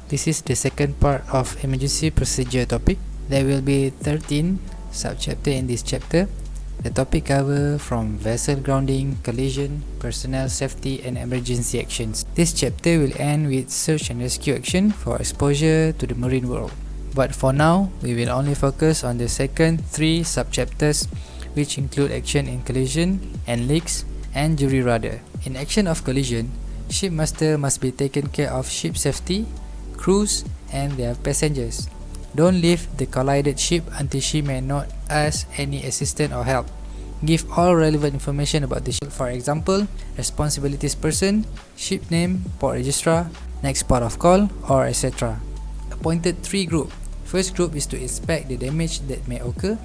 This is the second part of emergency procedure topic. There will be 13 subchapter in this chapter. The topic cover from vessel grounding, collision, personnel safety and emergency actions. This chapter will end with search and rescue action for exposure to the marine world. But for now, we will only focus on the second 3 subchapters, which include action in collision and leaks and jury rudder. In action of collision, shipmaster must be taken care of ship safety, crews and their passengers. Don't leave the collided ship until she may not ask any assistance or help. Give all relevant information about the ship. For example, responsibilities person, ship name, port registrar, next port of call, or etc. Appointed 3 group. First group is to inspect the damage that may occur.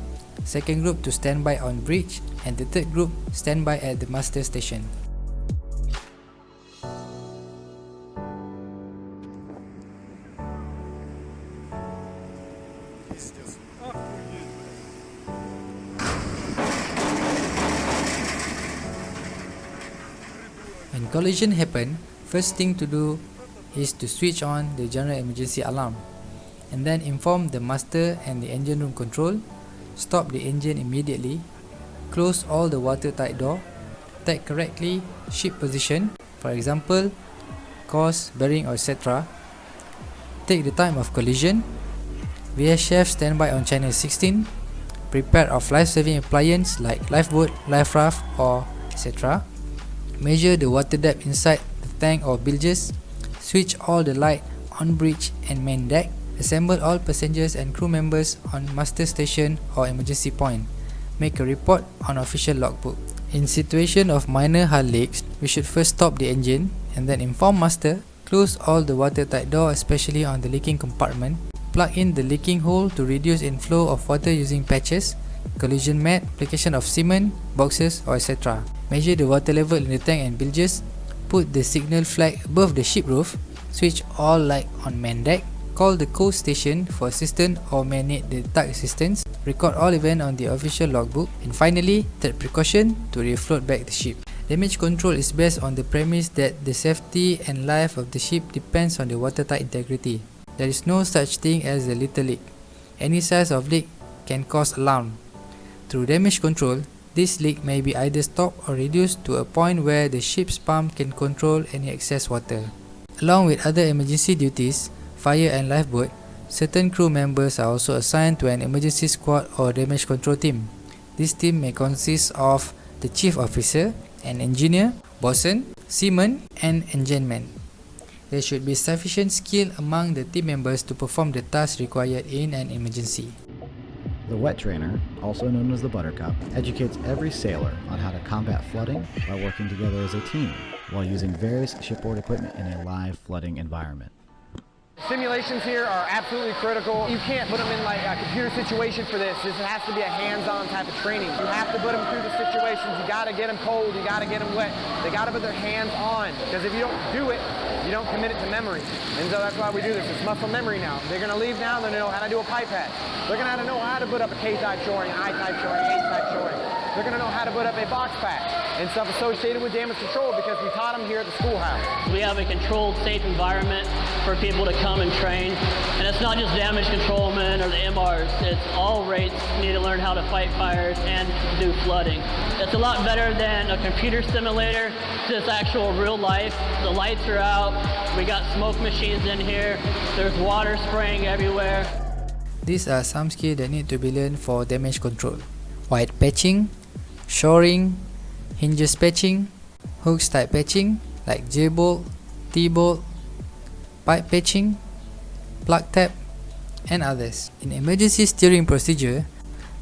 Second group to stand by on bridge, and the third group stand by at the master station. When collision happen, first thing to do is to switch on the general emergency alarm and then inform the master and the engine room control. Stop the engine immediately, close all the watertight door, tag correctly ship position, for example, course, bearing or etc. Take the time of collision. VHF standby on channel 16. Prepare of life-saving appliance like lifeboat, life raft or etc. Measure the water depth inside the tank or bilges. Switch all the light on bridge and main deck. Assemble all passengers and crew members on master station or emergency point. Make a report on official logbook. In situation of minor hull leaks, we should first stop the engine and then inform master. Close all the watertight door, especially on the leaking compartment. Plug in the leaking hole to reduce inflow of water using patches, collision mat, application of cement, boxes or etc. Measure the water level in the tank and bilges. Put the signal flag above the ship roof. Switch all light on main deck. Call the coast station for assistance or may need the tug assistance. Record all events on the official logbook. And finally, third precaution, to refloat back the ship. Damage control is based on the premise that the safety and life of the ship depends on the watertight integrity. There is no such thing as a little leak. Any size of leak can cause alarm. Through damage control, this leak may be either stopped or reduced to a point where the ship's pump can control any excess water. Along with other emergency duties, fire and lifeboat, certain crew members are also assigned to an emergency squad or damage control team. This team may consist of the chief officer, an engineer, bosun, seaman and engineman. There should be sufficient skill among the team members to perform the tasks required in an emergency. The wet trainer, also known as the buttercup, educates every sailor on how to combat flooding by working together as a team while using various shipboard equipment in a live flooding environment. Simulations here are absolutely critical. You can't put them in like a computer situation for this. This has to be a hands-on type of training. You have to put them through the situations. You got to get them cold. You got to get them wet. They got to put their hands on, because if you don't do it, you don't commit it to memory. And so that's why we do this. It's muscle memory now. They're going to leave now. They're going to know how to do a pipe patch. They're going to know how to put up a K-type shoring, I-type shoring, H-type shoring. They're going to know how to put up a box patch and stuff associated with damage control, because we taught them here at the schoolhouse. We have a controlled, safe environment for people to come and train. And it's not just damage control men or the MRs, it's all rates need to learn how to fight fires and do flooding. It's a lot better than a computer simulator. It's actual real life. The lights are out, we got smoke machines in here, there's water spraying everywhere. These are some skills that need to be learned for damage control. White patching, shoring, hinges patching, hooks type patching like J-bolt, T-bolt, pipe patching, plug tab and others. In emergency steering procedure,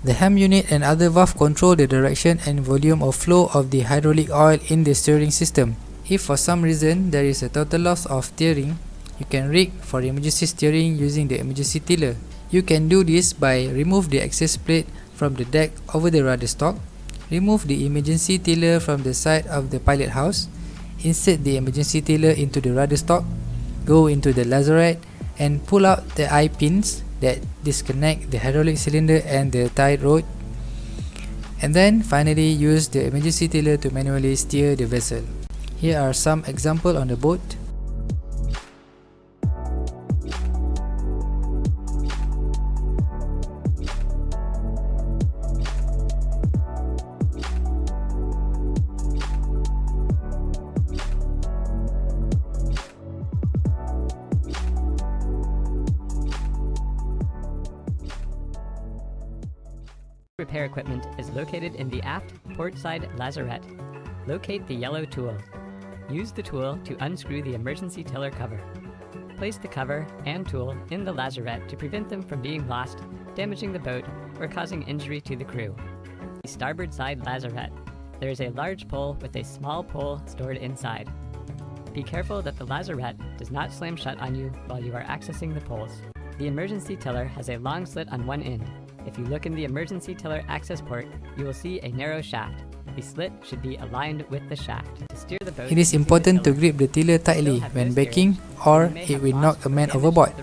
the helm unit and other valve control the direction and volume of flow of the hydraulic oil in the steering system. If for some reason there is a total loss of steering, you can rig for emergency steering using the emergency tiller. You can do this by remove the access plate from the deck over the rudder stock, remove the emergency tiller from the side of the pilot house, insert the emergency tiller into the rudder stock, go into the lazarette and pull out the eye pins that disconnect the hydraulic cylinder and the tie rod, and then finally use the emergency tiller to manually steer the vessel. Here are some examples on the boat. Repair equipment is located in the aft port side lazarette. Locate the yellow tool. Use the tool to unscrew the emergency tiller cover. Place the cover and tool in the lazarette to prevent them from being lost, damaging the boat, or causing injury to the crew. The starboard side lazarette. There is a large pole with a small pole stored inside. Be careful that the lazarette does not slam shut on you while you are accessing the poles. The emergency tiller has a long slit on one end. If you look in the emergency tiller access port, you will see a narrow shaft. The slit should be aligned with the shaft. To steer the boat, It is important to grip the tiller tightly when backing, or it will knock a man overboard.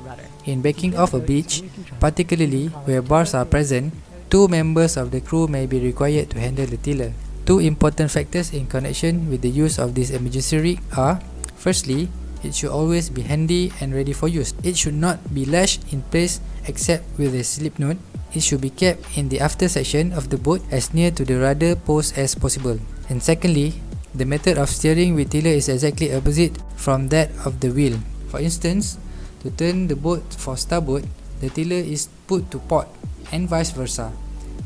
In backing off a beach, particularly where bars are present, 2 members of the crew may be required to handle the tiller. 2 important factors in connection with the use of this emergency rig are: firstly, it should always be handy and ready for use. It should not be lashed in place except with a slip knot. It should be kept in the after section of the boat as near to the rudder post as possible. And secondly, the method of steering with tiller is exactly opposite from that of the wheel. For instance, to turn the boat for starboard, the tiller is put to port, and vice versa.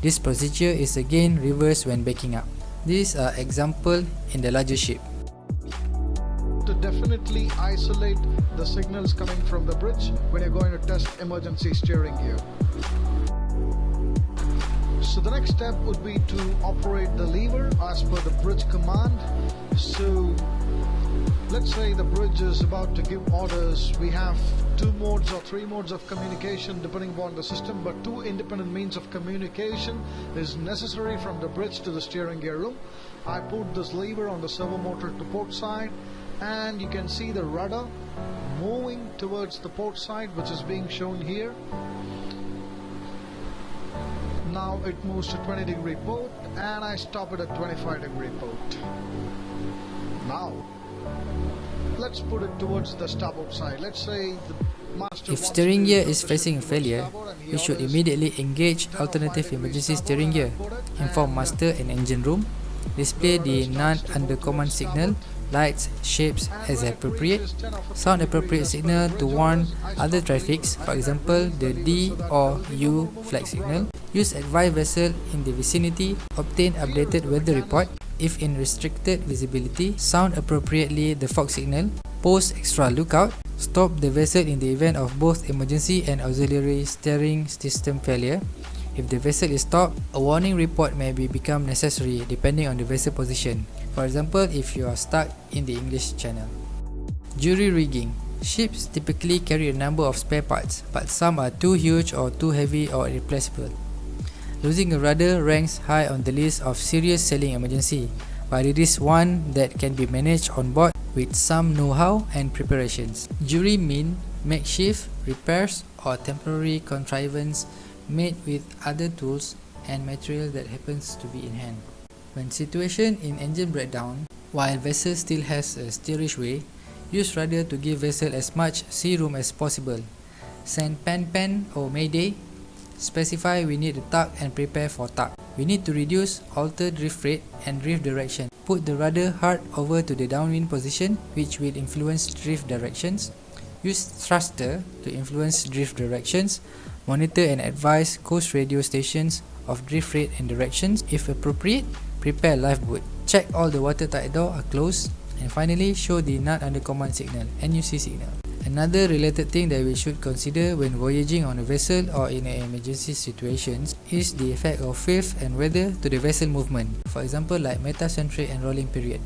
This procedure is again reversed when backing up. These are examples in the larger ship. To definitely isolate the signals coming from the bridge when you're going to test emergency steering gear. So the next step would be to operate the lever as per the bridge command. So let's say the bridge is about to give orders. We have 2 modes or 3 modes of communication depending upon the system, but 2 independent means of communication is necessary from the bridge to the steering gear room. I put this lever on the servo motor to port side, and you can see the rudder moving towards the port side, which is being shown here. Now it moves to 20-degree port, and I stop it at 25-degree port. Now let's put it towards the starboard side. Let's say the master If wants steering to gear put is the facing a ship towards failure, starboard and he we should orders immediately engage 10 or 5 alternative degrees emergency starboard steering gear, and put it, inform and master and engine room, display the NAT under command signal, lights, shapes as appropriate, sound appropriate signal to warn other traffics, for example the D or U flag signal, use advised vessel in the vicinity, obtain updated weather report. If in restricted visibility, sound appropriately the fog signal, post extra lookout, stop the vessel in the event of both emergency and auxiliary steering system failure. If the vessel is stopped, a warning report may become necessary depending on the vessel position. For example, if you are stuck in the English Channel. Jury rigging. Ships typically carry a number of spare parts, but some are too huge or too heavy or irreplaceable. Losing a rudder ranks high on the list of serious sailing emergency, but it is one that can be managed on board with some know-how and preparations. Jury mean makeshift repairs or temporary contrivance made with other tools and material that happens to be in hand. When situation in engine breakdown, while vessel still has a steerage way, use rudder to give vessel as much sea room as possible. Send pan or mayday. Specify we need a tug and prepare for tug. We need to reduce, alter drift rate and drift direction. Put the rudder hard over to the downwind position, which will influence drift directions. Use thruster to influence drift directions. Monitor and advise coast radio stations of drift rate and directions. If appropriate, prepare lifeboat. Check all the watertight doors are closed. And finally, show the NAT under command signal, NUC signal. Another related thing that we should consider when voyaging on a vessel or in an emergency situations is the effect of wave and weather to the vessel movement. For example, like metacentric and rolling period.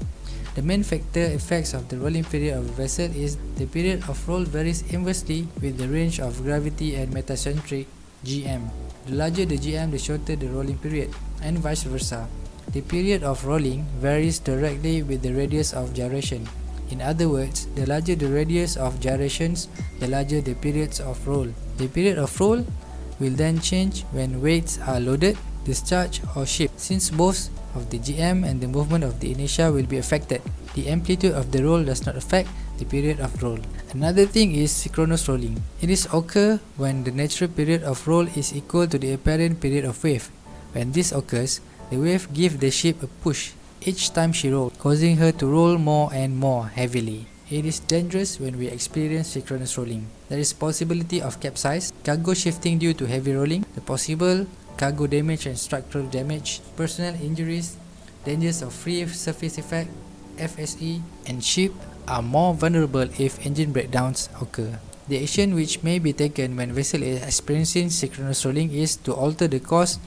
The main factor effects of the rolling period of a vessel is the period of roll varies inversely with the range of gravity and metacentric GM. The larger the GM, the shorter the rolling period, and vice versa. The period of rolling varies directly with the radius of gyration. In other words, the larger the radius of gyrations, the larger the periods of roll. The period of roll will then change when weights are loaded, discharged or shipped. Since both of the GM and the movement of the inertia will be affected, the amplitude of the roll does not affect the period of roll. Another thing is synchronous rolling. It is occur when the natural period of roll is equal to the apparent period of wave. When this occurs, the wave gives the ship a push each time she rolls, causing her to roll more and more heavily. It is dangerous when we experience synchronous rolling. There is possibility of capsize, cargo shifting due to heavy rolling, the possible cargo damage and structural damage, personal injuries, dangers of free surface effect, FSE, and ship are more vulnerable if engine breakdowns occur. The action which may be taken when vessel is experiencing synchronous rolling is to alter the course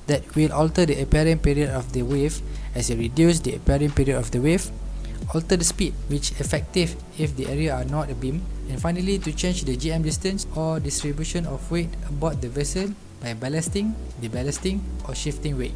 that will alter the apparent period of the wave as it reduces the apparent period of the wave, alter the speed which effective if the area are not abeam, and finally to change the GM distance or distribution of weight aboard the vessel by ballasting, deballasting, or shifting weight.